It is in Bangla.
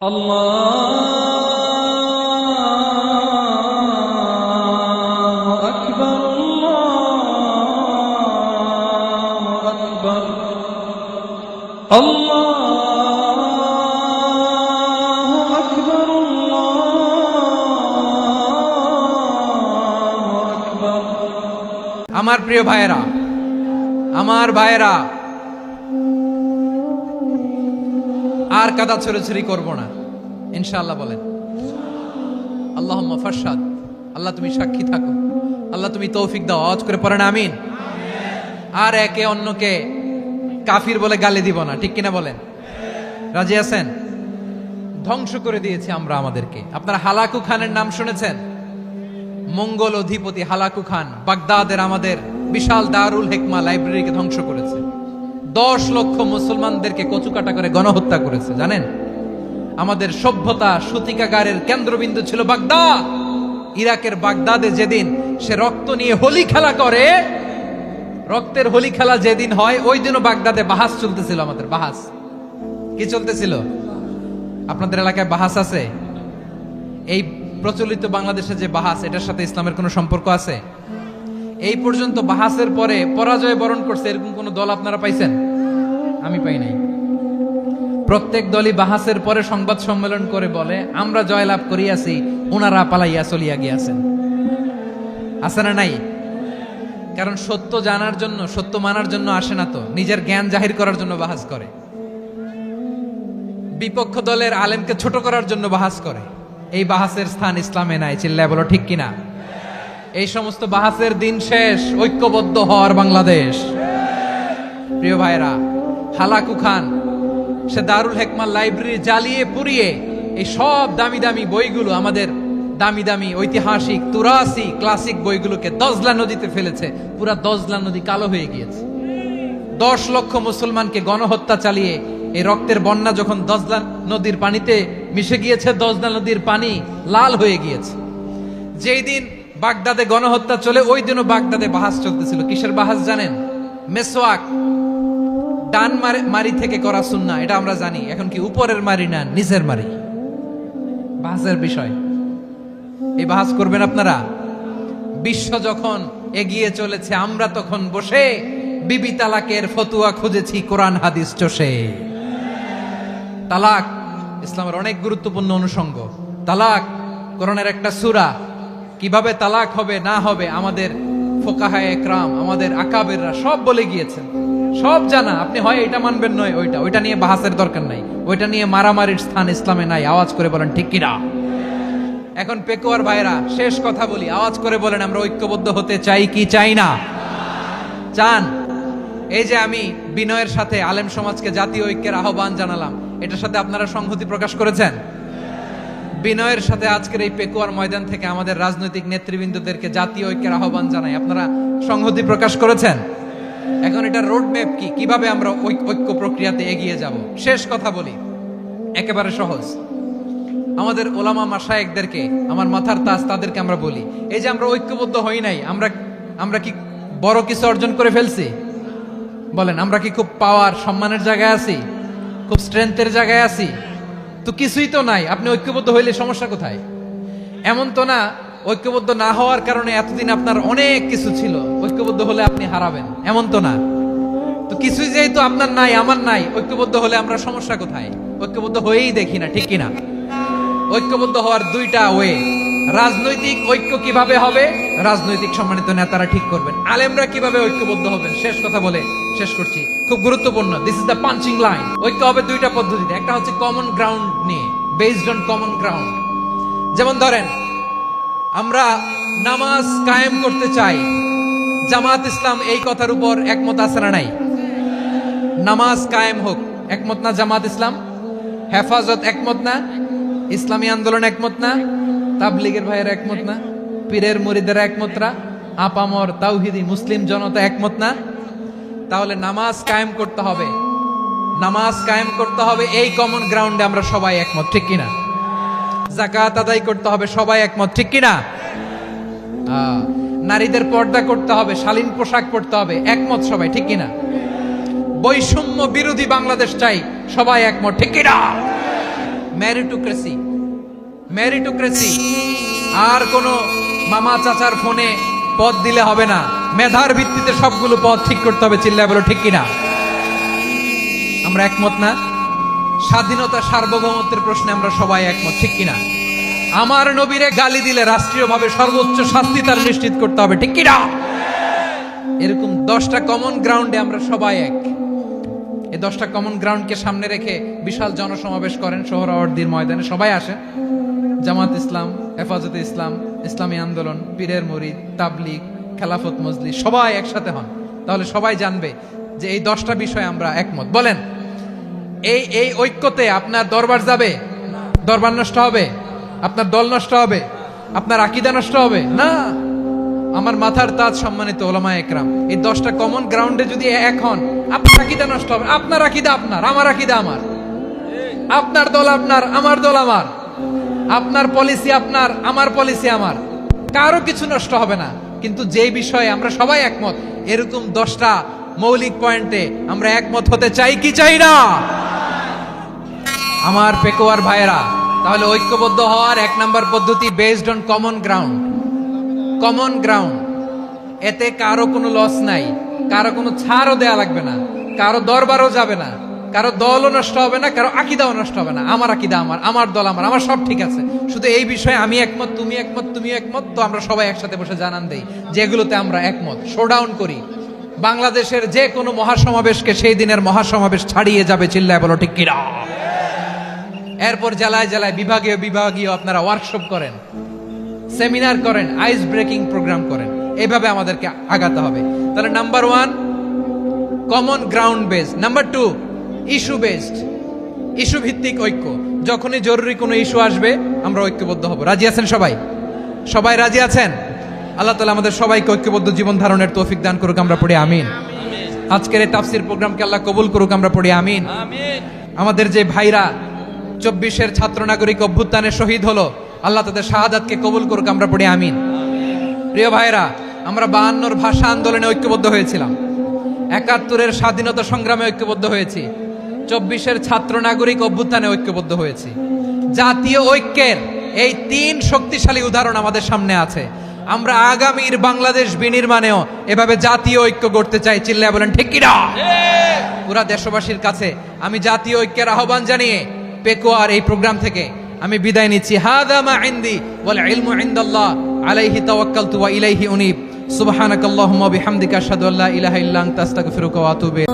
আল্লাহু আকবার, আল্লাহু আকবার, আল্লাহু আকবার, আল্লাহু আকবার। আমার প্রিয় ভাইয়েরা, আমার ভাইয়েরা, আর কাদা ছড়াছড়ি করব না ইনশাআল্লাহ। বলেন আল্লাহুম্মা ফাশহাদ। আল্লাহ তুমি সাক্ষী থাকো, আল্লাহ তুমি তৌফিক দাও। আওয়াজ করে পড়েন আমিন। আর একে অন্যকে কাফির বলে গালি দিব না, ঠিক কিনা বলেন? রাজি আছেন? ধ্বংস করে দিয়েছি আমরা আমাদেরকে। আপনারা হালাকু খানের নাম শুনেছেন? মঙ্গল অধিপতি হালাকু খান বাগদাদের আমাদের বিশাল দারুল হিকমা লাইব্রেরিকে ধ্বংস করেছে। 10 লক্ষ মুসলমানদেরকে কচুকাটা করে গণহত্যা করেছে। জানেন, আমাদের সভ্যতা সূতিকাগারের কেন্দ্রবিন্দু ছিল বাগদাদ। ইরাকের বাগদাদে যেদিন সে রক্ত নিয়ে হোলি খেলা করে, রক্তের হোলি খেলা যেদিন হয়, ওই দিনও বাগদাদে বাহাস চলতেছিল। আমাদের বাহাস কি চলতেছিল? আপনাদের এলাকায় বাহাস আছে? এই প্রচলিত বাংলাদেশে যে বাহাস, এটার সাথে ইসলামের কোনো সম্পর্ক আছে? এই পর্যন্ত বাহাসের পরে পরাজয় বরণ করছে এরকম কোন দল আপনারা পাইছেন? আমি পাই নাই। প্রত্যেক দলই বাহাসের পরে সংবাদ সম্মেলন করে বলে, আমরা জয়লাভ করিয়াছি, ওনারা পালাইয়া চলিয়া গিয়াছেন। আছে না নাই? কারণ সত্য জানার জন্য, সত্য মানার জন্য আসে না তো, নিজের জ্ঞান জাহির করার জন্য বাহাস করে। বিপক্ষ দলের আলেমকে ছোট করার জন্য বাহাস করে। এই বাহাসের স্থান ইসলামে নাই। চিল্লায় বলো ঠিক কিনা? এই সমস্ত বাহাসের দিন শেষ। ঐক্যবদ্ধ হওয়ার বাংলাদেশ। প্রিয় ভাইরা, হালাকু খান সে দারুল হিকমা লাইব্রেরি জ্বালিয়ে পুড়িয়ে এই সব দামি দামি বইগুলো, আমাদের দামি দামি ঐতিহাসিক তুরাসি ক্লাসিক বইগুলোকে দজলা নদীতে ফেলেছে। পুরা দজলা নদী কালো হয়ে গিয়েছে। 10 লক্ষ মুসলমানকে গণহত্যা চালিয়ে এই রক্তের বন্যা যখন দজলা নদীর পানিতে মিশে গিয়েছে, দজলা নদীর পানি লাল হয়ে গিয়েছে। যেই দিন বাগদাদে গণহত্যা চলে, ওই দিনও বাগদাদে বাহাস চলতেছিল। কিসের বাহাস জানেন? মেসওয়াক, ডান মারি থেকে করা সুন্নাহ, এটা আমরা জানি। এখন কি উপরের মারি না নিচের মারি? বাহাসের বিষয়। এই বাহাস করবেন আপনারা? বিশ্ব যখন এগিয়ে চলেছে, আমরা তখন বসে বিবি তালাকের ফতুয়া খুঁজেছি কোরআন হাদিস চষে। তালাক ইসলামের অনেক গুরুত্বপূর্ণ অনুষঙ্গ। তালাক কোরআনের একটা সূরা। কিভাবে তালাক হবে না হবে আমাদের ফোকাহায়ে একরাম, আমাদের আকাবেররা সব বলে গিয়েছেন, সব জানা। আপনি হয় এটা মানবেন, নয় ওইটা নিয়ে বাহাসের দরকার নাই। ওইটা নিয়ে মারামারির স্থান ইসলামে নাই। আওয়াজ করে বলেন ঠিক কিনা? এখন পেকুয়ার ভাইরা, শেষ কথা বলি, আওয়াজ করে বলেন আমরা ঐক্যবদ্ধ হতে চাই কি চাই না? চান? এই যে আমি বিনয়ের সাথে আলেম সমাজকে জাতীয় ঐক্যের আহ্বান জানালাম, এটার সাথে আপনারা সংহতি প্রকাশ করেছেন? বিনয়ের সাথে আজকের এই পেকুয়ার ময়দান থেকে আমাদের রাজনৈতিক নেতৃবৃন্দদেরকে জাতীয় ঐক্যের আহ্বান জানাই, আপনারা সংহতি প্রকাশ করেছেন? এখন এটা রোড ম্যাপ কি, কিভাবে আমরা ঐক্য প্রক্রিয়াতে এগিয়ে যাব? শেষ কথা বলি, একেবারে সহজ। আমাদের ওলামা মাশায়েখদেরকে, আমার মাথার তাজ, তাদেরকে আমরা বলি, এই যে আমরা ঐক্যবদ্ধ হই নাই, আমরা কি বড় কিছু অর্জন করে ফেলছি? বলেন, আমরা কি খুব পাওয়ার সম্মানের জায়গায় আছি? খুব স্ট্রেংথের জায়গায় আছি? তো কিছুই তো নাই। আপনি ঐক্যবদ্ধ হইলে সমস্যা কোথায়? এমন তো না ঐক্যবদ্ধ না হওয়ার কারণে এতদিন আপনার অনেক কিছু ছিল, ঐক্যবদ্ধ হলে আপনি হারাবেন, এমন তো না। তো কিছুই যেহেতু আপনার নাই, আমার নাই, ঐক্যবদ্ধ হলে আমরা সমস্যা কোথায়? ঐক্যবদ্ধ হয়েই দেখি না, ঠিক কিনা? ঐক্যবদ্ধ হওয়ার দুইটা ওয়ে। রাজনৈতিক ঐক্য কিভাবে হবে? রাজনৈতিক সম্মানিত নেতারা ঠিক করবেন। আলেমরা কিভাবে ঐক্যবদ্ধ হবেন? শেষ কথা বলে শেষ করছি, খুব গুরুত্বপূর্ণ। This is the punching line. ঐক্য হবে দুইটা পদ্ধতিতে। একটা হচ্ছে কমন গ্রাউন্ড নিয়ে, বেসড অন কমন গ্রাউন্ড। যেমন ধরেন, আমরা নামাজ কায়েম করতে চাই, জামাত ইসলাম এই কথার উপর একমত আছে না নাই? নামাজ কায়েম হোক, একমত না জামাত ইসলাম? হেফাজত একমত না? ইসলামী আন্দোলন একমত না? তাবলীগের ভাইয়েরা একমত না? পীরের মুরিদেরা একমত না? আপামর তাওহীদি মুসলিম জনতা একমত না? তাহলে নামাজ কায়েম করতে হবে, নামাজ কায়েম করতে হবে এই কমন গ্রাউন্ডে আমরা সবাই একমত, ঠিক কিনা? যাকাত আদায় করতে হবে, সবাই একমত, ঠিক কিনা? নারীদের পর্দা করতে হবে, শালীন পোশাক পরতে হবে, একমত সবাই, ঠিক কিনা? বৈষম্য বিরোধী বাংলাদেশ চাই, সবাই একমত, ঠিক কিনা? Meritocracy, meritocracy. আর কোনো মামা চাচার ফোনে পদ দিলে হবে না, মেধার ভিত্তিতে সবগুলো পদ ঠিক করতে হবে। চিল্লায় বলো ঠিক কিনা? আমরা একমত না? স্বাধীনতা সার্বভৌমত্বের প্রশ্নে আমরা সবাই একমত, ঠিক কিনা? আমার নবীরে গালি দিলে রাষ্ট্রীয়ভাবে সর্বোচ্চ শাস্তি তার নিশ্চিত করতে হবে, ঠিক কিনা? এরকম 10টা কমন গ্রাউন্ডে আমরা সবাই এক। এই 10টা কমন গ্রাউন্ডকে সামনে রেখে বিশাল জনসমাবেশ করেন সোহরাওয়ার্দীর ময়দানে, সবাই আসেন। জামাত ইসলাম, হেফাজতে ইসলাম, ইসলামী আন্দোলন, পীরের মুরিদ, তাবলিগ, খেলাফত মজলিস, সবাই একসাথে হন। তাহলে সবাই জানবে যে এই 10টা বিষয়ে আমরা একমত। বলেন, এই ঐক্যতে আপনার দরবার যাবে? দরবার নষ্ট হবে? আপনার দল নষ্ট হবে? আপনার আকীদা নষ্ট হবে? না। আমার মাথার তাজ সম্মানিত ওলামা একরাম, এই 10টা কমন গ্রাউন্ডে যদি এক হন, আপনার আকীদা নষ্ট হবে। আপনার আকীদা আপনার, আমার আকীদা আমার, আপনার দল আপনার, আমার দল আমার, আপনার পলিসি আপনার, আমার পলিসি আমার, কারো কিছু নষ্ট হবে না। কিন্তু যে বিষয়ে আমরা সবাই একমত, এরকম 10টা মৌলিক পয়েন্টে আমরা একমত হতে চাই কি চাই না? আমার পেকোয়ার ভাইয়েরা, তাহলে ঐক্যবদ্ধ হওয়ার 1 নাম্বার পদ্ধতি based on common ground. Common ground, এতে কারো কোনো লস নাই, কারো কোনো ছাড়ও দেয়া লাগবে না, কারো দরবারও যাবে না, কারো দলও নষ্ট হবে না, কারো আকীদাও নষ্ট হবে না। আমার আকীদা আমার, আমার দল আমার, আমার সব ঠিক আছে। শুধু এই বিষয়ে আমি একমত, তুমি একমত, তুমি একমত, তো আমরা সবাই একসাথে বসে জানান দেই যেগুলোতে আমরা একমত, শোডাউন করি। বাংলাদেশের যে কোনো মহাসমাবেশকে সেই দিনের মহাসমাবেশ ছাড়িয়ে যাবে। চিল্লায় বলো ঠিক কিনা? এরপর জেলায় জেলায় বিভাগীয় বিভাগীয় আপনারা ওয়ার্কশপ করেন, সেমিনার করেন, আইস ব্রেকিং প্রোগ্রাম করেন। এইভাবে আমাদেরকে আগাতে হবে। তাহলে number 1 common ground based, number 2 issue based, issue ভিত্তিক ঐক্য। যখনই জরুরি কোনো ইস্যু আসবে আমরা ঐক্যবদ্ধ হব। রাজি আছেন সবাই? সবাই রাজি আছেন? আল্লাহ তাআলা আমাদের সবাইকে ঐক্যবদ্ধ জীবন ধারণের তৌফিক দান করুক, আমরা পড়ি আমিন। আজকের এই তাফসীর প্রোগ্রামকে আল্লাহ কবুল করুক, আমরা পড়ি আমিন। আমাদের যে ভাইরা 24-এর ছাত্র নাগরিক অভ্যুত্থানে শহীদ হলো, আল্লাহ তাদের শাহাদাতকে কবুল করুক, আমরা পড়ি আমিন। প্রিয় ভাইরা, আমরা 52-র ভাষা আন্দোলনে ঐক্যবদ্ধ হয়েছিলাম, 71-এর স্বাধীনতা সংগ্রামে ঐক্যবদ্ধ হয়েছি, 24-এর ছাত্র নাগরিক অভ্যুত্থানে ঐক্যবদ্ধ হয়েছি। জাতীয় ঐক্যের এই 3 শক্তিশালী উদাহরণ আমাদের সামনে আছে। আমরা আগামীর বাংলাদেশ বিনির্মাণেও এভাবে জাতীয় ঐক্য গড়তে চাই। চিল্লায় বলেন ঠিক কিনা? পুরা দেশবাসীর কাছে আমি জাতীয় ঐক্যের আহ্বান জানিয়ে পেকোয়ার এই প্রোগ্রাম থেকে আমি বিদায় নিচ্ছি। হাদা মা ইনদি ওয়াল ইলমু ইনদাল্লাহ আলাইহি তাওয়াক্কালতু ওয়া ইলাইহি উনীব। সুবহানাকাল্লাহুম্মা ওয়া বিহামদিকা আশহাদু আল্লা ইলাহা ইল্লা আনতা আস্তাগফিরুকা ওয়া আতুবু ইলাইক।